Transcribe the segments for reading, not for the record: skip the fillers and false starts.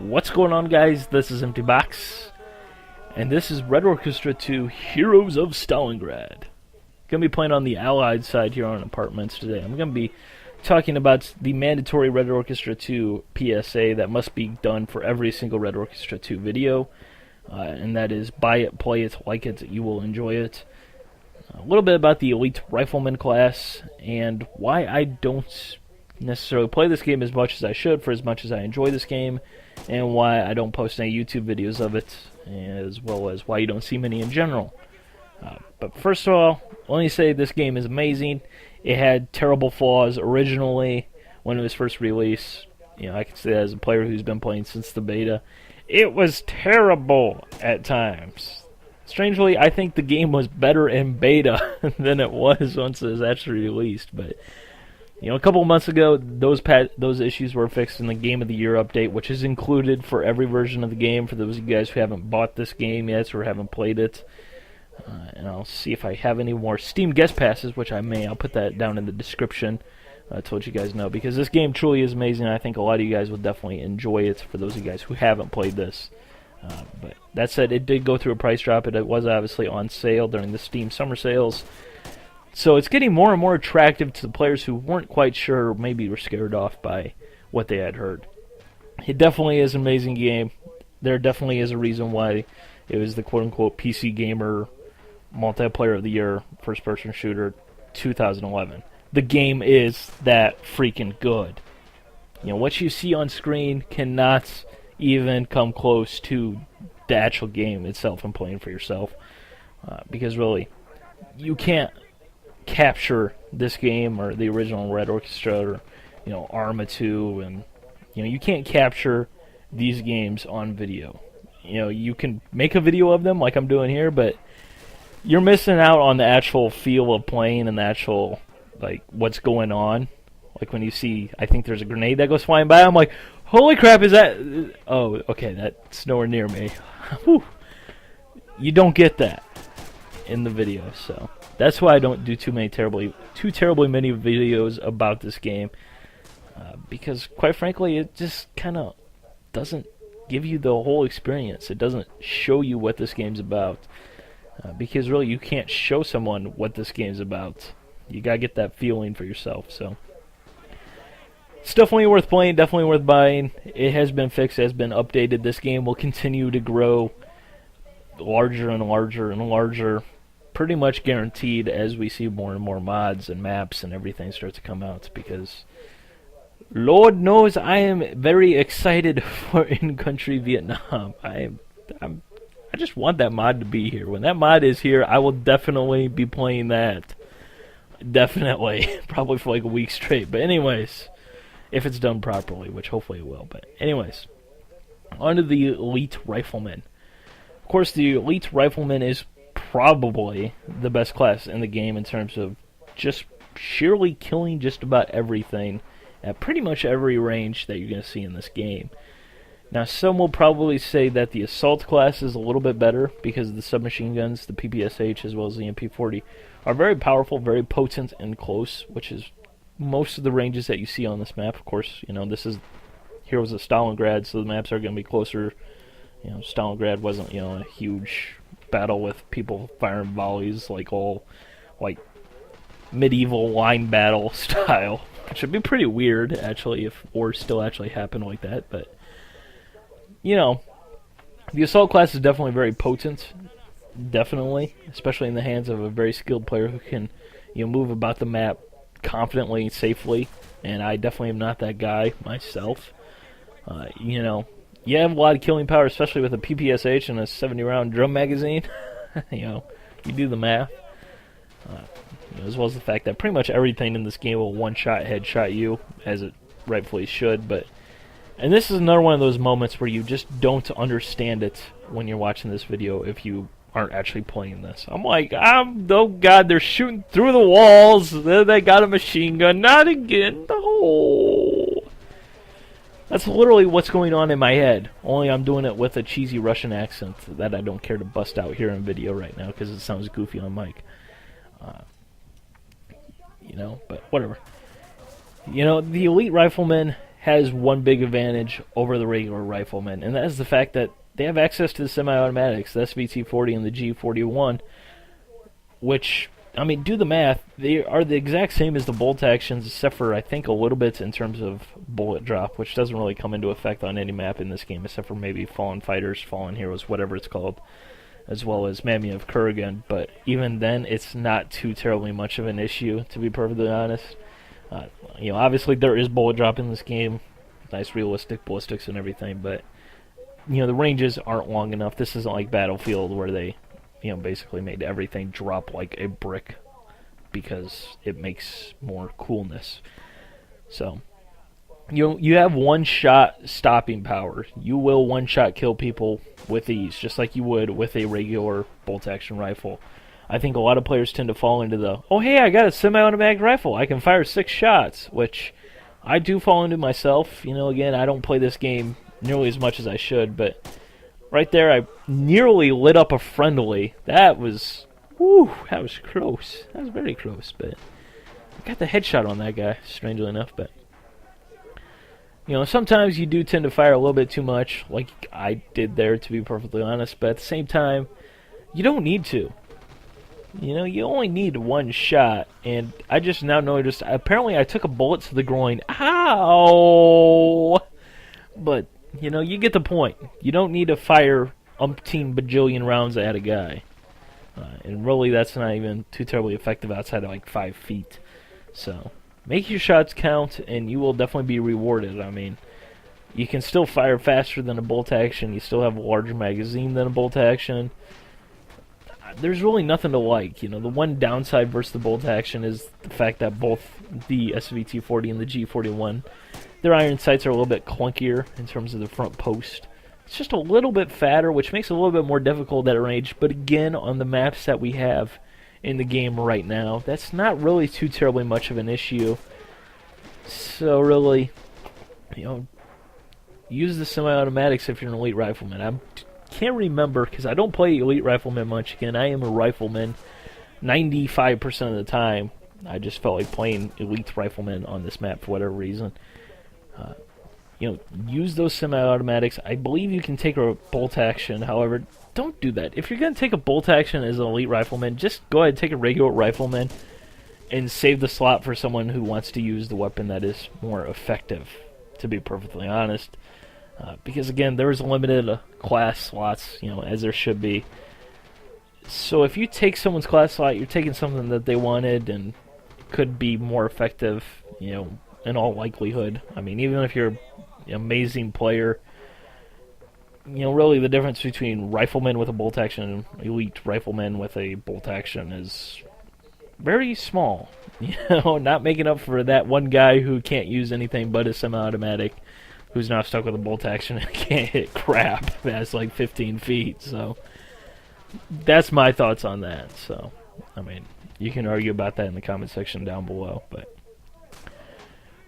What's going on, guys? This is Empty Box, and this is Red Orchestra 2 Heroes of Stalingrad. Gonna be playing on the Allied side here on Apartments today. I'm gonna be talking about the mandatory Red Orchestra 2 PSA that must be done for every single Red Orchestra 2 video, and that is buy it, play it, like it, you will enjoy it. A little bit about the Elite Rifleman class and why I don't necessarily play this game as much as I should for as much as I enjoy this game, and why I don't post any YouTube videos of it, as well as why you don't see many in general. But first of all, let me say this game is amazing. It had terrible flaws originally when it was first released. You know, I can say that as a player who's been playing since the beta. It was terrible at times. Strangely, I think the game was better in beta than it was once it was actually released. But you know, a couple of months ago, those issues were fixed in the Game of the Year update, which is included for every version of the game. For those of you guys who haven't bought this game yet or haven't played it, and I'll see if I have any more Steam guest passes, which I may. I'll put that down in the description to let you guys know, because this game truly is amazing. I think a lot of you guys will definitely enjoy it. For those of you guys who haven't played this. But that said, it did go through a price drop. It was obviously on sale during the Steam summer sales. So it's getting more and more attractive to the players who weren't quite sure, or maybe were scared off by what they had heard. It definitely is an amazing game. There definitely is a reason why it was the quote-unquote PC Gamer Multiplayer of the Year first-person shooter 2011. The game is that freaking good. You know, what you see on screen cannot even come close to the actual game itself and playing for yourself. Because really, you can't capture this game or the original Red Orchestra or, you know, RO2, and you know, you can't capture these games on video. You know, you can make a video of them like I'm doing here, but you're missing out on the actual feel of playing and the actual, like, what's going on. Like when you see, I think there's a grenade that goes flying by, I'm like, holy crap, is that? Oh, okay, that's nowhere near me. Whew. You don't get that in the video, so that's why I don't do too terribly many videos about this game, because quite frankly, it just kind of doesn't give you the whole experience. It doesn't show you what this game's about, because really you can't show someone what this game's about. You gotta get that feeling for yourself. So it's definitely worth playing, definitely worth buying. It has been fixed, has been updated. This game will continue to grow larger and larger and larger, pretty much guaranteed, as we see more and more mods and maps and everything start to come out, because Lord knows I am very excited for in-country Vietnam. I just want that mod to be here. When that mod is here, I will definitely be playing that. Definitely. Probably for like a week straight. But anyways, if it's done properly, which hopefully it will. But anyways, on to the Elite Rifleman. Of course, the Elite Rifleman is probably the best class in the game in terms of just sheerly killing just about everything at pretty much every range that you're going to see in this game. Now, some will probably say that the Assault class is a little bit better because the submachine guns, the PPSH as well as the MP40, are very powerful, very potent and close, which is most of the ranges that you see on this map. Of course, you know, this is Heroes of Stalingrad, so the maps are going to be closer. You know, Stalingrad wasn't, you know, a huge battle with people firing volleys like all, like, medieval line battle style, which would be pretty weird, actually, if wars still actually happened like that. But you know, the Assault class is definitely very potent, definitely, especially in the hands of a very skilled player who can, you know, move about the map confidently and safely, and I definitely am not that guy myself. You know, you have a lot of killing power, especially with a PPSH and a 70-round drum magazine. You know, you do the math. You know, as well as the fact that pretty much everything in this game will one-shot, headshot you, as it rightfully should. And this is another one of those moments where you just don't understand it when you're watching this video if you aren't actually playing this. I'm like, oh god, they're shooting through the walls. They got a machine gun. Not again. No. That's literally what's going on in my head. Only I'm doing it with a cheesy Russian accent that I don't care to bust out here in video right now because it sounds goofy on mic. You know, but whatever. You know, the Elite Rifleman has one big advantage over the regular rifleman, and that is the fact that they have access to the semi-automatics, the SVT-40 and the G41, which, I mean, do the math. They are the exact same as the bolt actions, except for, I think, a little bit in terms of bullet drop, which doesn't really come into effect on any map in this game, except for maybe Fallen Fighters, Fallen Heroes, whatever it's called, as well as Mammy of Kurgan. But even then, it's not too terribly much of an issue, to be perfectly honest. Obviously there is bullet drop in this game, nice realistic ballistics and everything, but the ranges aren't long enough. This isn't like Battlefield where they basically made everything drop like a brick because it makes more coolness. So you have one-shot stopping power. You will one-shot kill people with these, just like you would with a regular bolt-action rifle. I think a lot of players tend to fall into the, oh hey, I got a semi-automatic rifle, I can fire 6 shots, which I do fall into myself. Again, I don't play this game nearly as much as I should, but right there I nearly lit up a friendly. That was close. That was very close, but I got the headshot on that guy, strangely enough. But sometimes you do tend to fire a little bit too much, like I did there, to be perfectly honest, but at the same time, you don't need to. You only need one shot, and I just now noticed, apparently I took a bullet to the groin. Ow! But, you get the point. You don't need to fire umpteen bajillion rounds at a guy. And really, that's not even too terribly effective outside of like 5 feet. So, make your shots count, and you will definitely be rewarded. I mean, you can still fire faster than a bolt action. You still have a larger magazine than a bolt action. There's really nothing to like. The one downside versus the bolt action is the fact that both the SVT-40 and the G41, their iron sights are a little bit clunkier in terms of the front post. It's just a little bit fatter, which makes it a little bit more difficult at range. But again, on the maps that we have in the game right now, that's not really too terribly much of an issue. So really, use the semi-automatics if you're an elite rifleman. I can't remember, because I don't play elite rifleman much. Again, I am a rifleman 95% of the time. I just felt like playing elite rifleman on this map for whatever reason. Use those semi-automatics. I believe you can take a bolt action. However, don't do that. If you're going to take a bolt action as an elite rifleman, just go ahead and take a regular rifleman and save the slot for someone who wants to use the weapon that is more effective, to be perfectly honest. Because again, there is limited class slots, as there should be. So if you take someone's class slot, you're taking something that they wanted and could be more effective, in all likelihood. I mean, even if you're an amazing player, really the difference between rifleman with a bolt action and elite rifleman with a bolt action is very small. Not making up for that one guy who can't use anything but a semi-automatic, who's now stuck with a bolt action and can't hit crap past like 15 feet. So that's my thoughts on that. So, I mean, you can argue about that in the comment section down below. But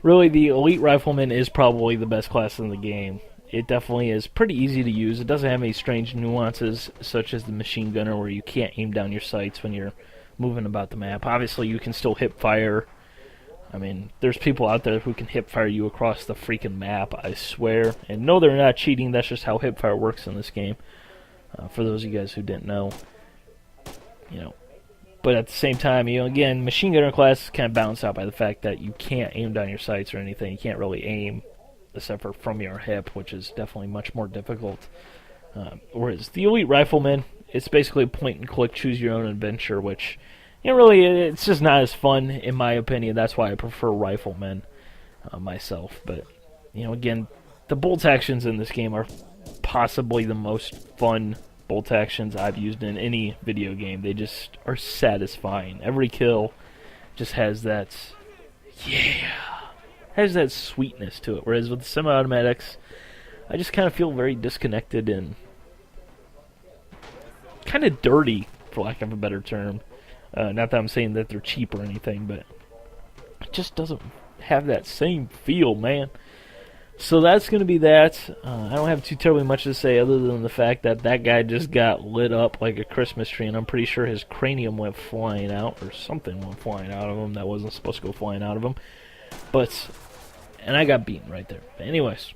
really, the elite rifleman is probably the best class in the game. It definitely is pretty easy to use. It doesn't have any strange nuances, such as the machine gunner, where you can't aim down your sights when you're moving about the map. Obviously, you can still hip fire. I mean, there's people out there who can hip-fire you across the freaking map, I swear. And no, they're not cheating, that's just how hip-fire works in this game. For those of you guys who didn't know. But at the same time, again, machine gunner class is kind of balanced out by the fact that you can't aim down your sights or anything. You can't really aim, except for from your hip, which is definitely much more difficult. Whereas the elite rifleman, it's basically point-and-click, choose-your-own-adventure, which... really, it's just not as fun, in my opinion. That's why I prefer riflemen myself. But, again, the bolt actions in this game are possibly the most fun bolt actions I've used in any video game. They just are satisfying. Every kill just has that, has that sweetness to it. Whereas with the semi-automatics, I just kind of feel very disconnected and kind of dirty, for lack of a better term. Not that I'm saying that they're cheap or anything, but it just doesn't have that same feel, man. So that's going to be that. I don't have too terribly much to say other than the fact that that guy just got lit up like a Christmas tree, and I'm pretty sure his cranium went flying out, or something went flying out of him that wasn't supposed to go flying out of him. But And I got beaten right there. But anyways,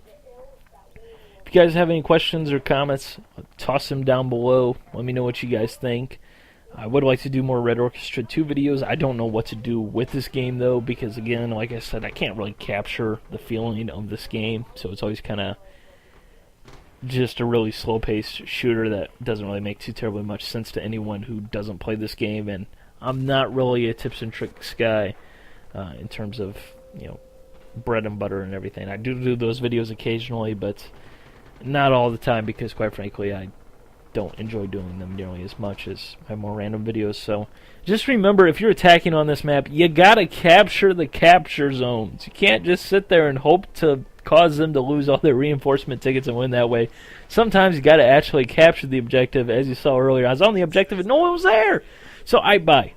if you guys have any questions or comments, toss them down below. Let me know what you guys think. I would like to do more Red Orchestra 2 videos. I don't know what to do with this game, though, because, again, like I said, I can't really capture the feeling of this game, so it's always kind of just a really slow-paced shooter that doesn't really make too terribly much sense to anyone who doesn't play this game, and I'm not really a tips and tricks guy in terms of, bread and butter and everything. I do those videos occasionally, but not all the time, because, quite frankly, I don't enjoy doing them nearly as much as my more random videos. So just remember, if you're attacking on this map, you gotta capture the capture zones. You can't just sit there and hope to cause them to lose all their reinforcement tickets and win that way. Sometimes you gotta actually capture the objective. As you saw earlier, I was on the objective and no one was there. So bye.